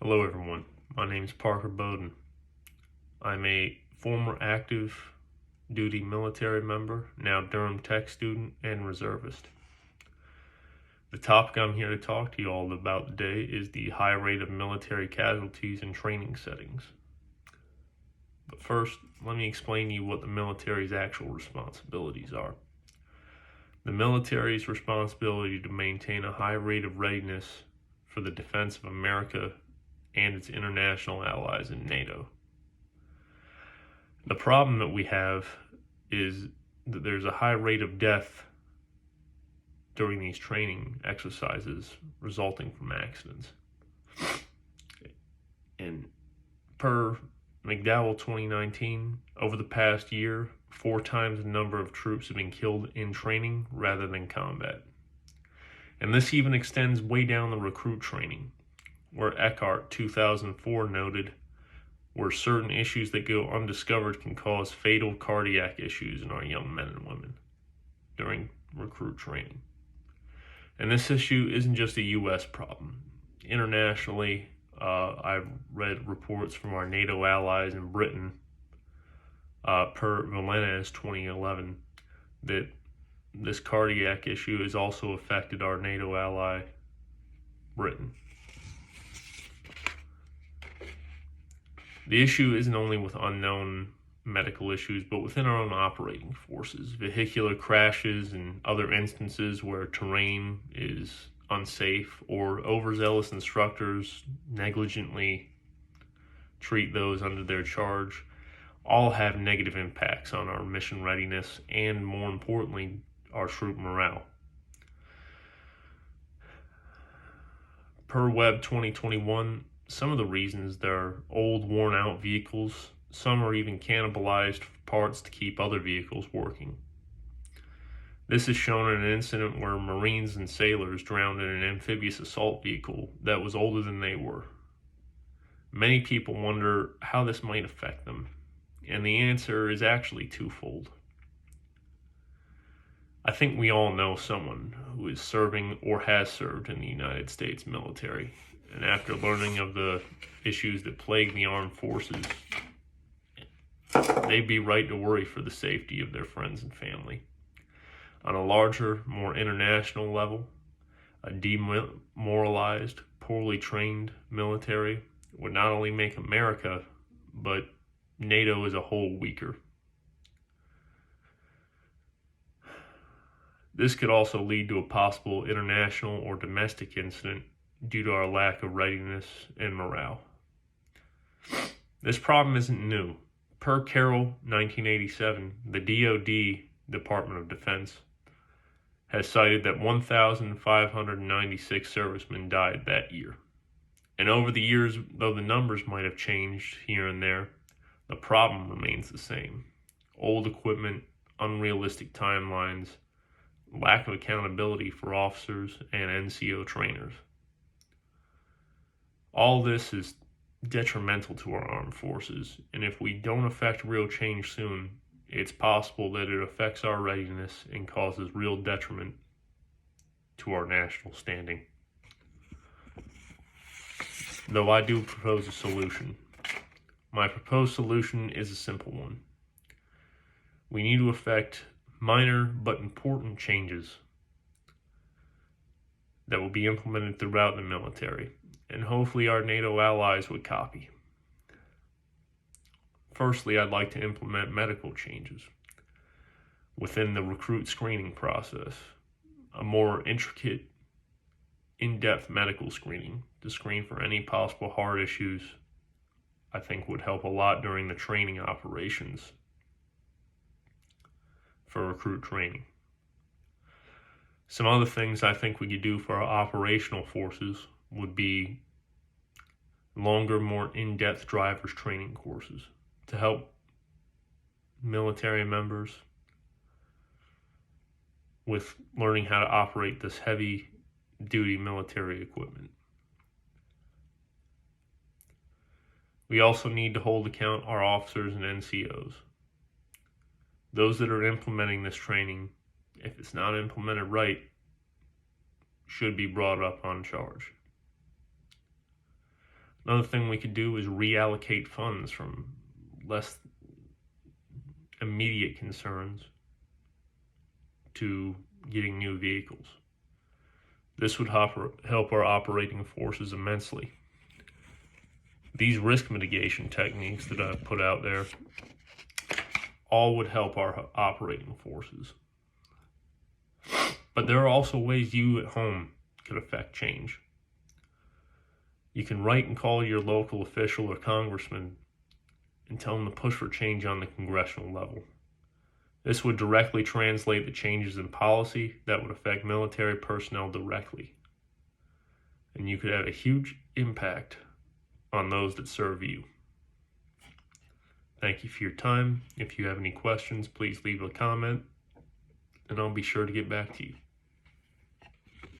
Hello everyone, my name is Parker Boden. I'm a former active duty military member, now Durham Tech student and reservist. The topic I'm here to talk to you all about today is the high rate of military casualties in training settings. But first, let me explain to you what the military's actual responsibilities are. The military's responsibility to maintain a high rate of readiness for the defense of America and its international allies in NATO. The problem that we have is that there's a high rate of death during these training exercises resulting from accidents. And per McDowell 2019, over the past year, 4 times the number of troops have been killed in training rather than combat. And this even extends way down the recruit training, where Eckhart 2004 noted where certain issues that go undiscovered can cause fatal cardiac issues in our young men and women during recruit training. And this issue isn't just a U.S. problem. Internationally, I've read reports from our NATO allies in Britain, per Valenez 2011, that this cardiac issue has also affected our NATO ally, Britain. The issue isn't only with unknown medical issues, but within our own operating forces. Vehicular crashes and other instances where terrain is unsafe or overzealous instructors negligently treat those under their charge all have negative impacts on our mission readiness and, more importantly, our troop morale. Per Web 2021, some of the reasons they're old, worn-out vehicles. Some are even cannibalized parts to keep other vehicles working. This is shown in an incident where Marines and sailors drowned in an amphibious assault vehicle that was older than they were. Many people wonder how this might affect them, and the answer is actually twofold. I think we all know someone who is serving or has served in the United States military, and after learning of the issues that plague the armed forces, they'd be right to worry for the safety of their friends and family. On a larger, more international level, a demoralized, poorly trained military would not only make America, but NATO as a whole weaker. This could also lead to a possible international or domestic incident due to our lack of readiness and morale. This problem isn't new. Per Carroll 1987, the DoD, Department of Defense, has cited that 1,596 servicemen died that year. And over the years, though the numbers might have changed here and there, the problem remains the same. Old equipment, unrealistic timelines, lack of accountability for officers and NCO trainers. All this is detrimental to our armed forces, and if we don't effect real change soon, it's possible that it affects our readiness and causes real detriment to our national standing. Though I do propose a solution. My proposed solution is a simple one. We need to effect minor but important changes that will be implemented throughout the military, and hopefully our NATO allies would copy. Firstly, I'd like to implement medical changes within the recruit screening process, a more intricate, in-depth medical screening to screen for any possible heart issues. I think would help a lot during the training operations for recruit training. Some other things I think we could do for our operational forces would be longer, more in-depth driver's training courses to help military members with learning how to operate this heavy-duty military equipment. We also need to hold account our officers and NCOs. Those that are implementing this training, if it's not implemented right, should be brought up on charge. Another thing we could do is reallocate funds from less immediate concerns to getting new vehicles. This would help our operating forces immensely. These risk mitigation techniques that I've put out there all would help our operating forces. But there are also ways you at home could affect change. You can write and call your local official or congressman and tell them to push for change on the congressional level. This would directly translate the changes in policy that would affect military personnel directly. And you could have a huge impact on those that serve you. Thank you for your time. If you have any questions, please leave a comment, and I'll be sure to get back to you.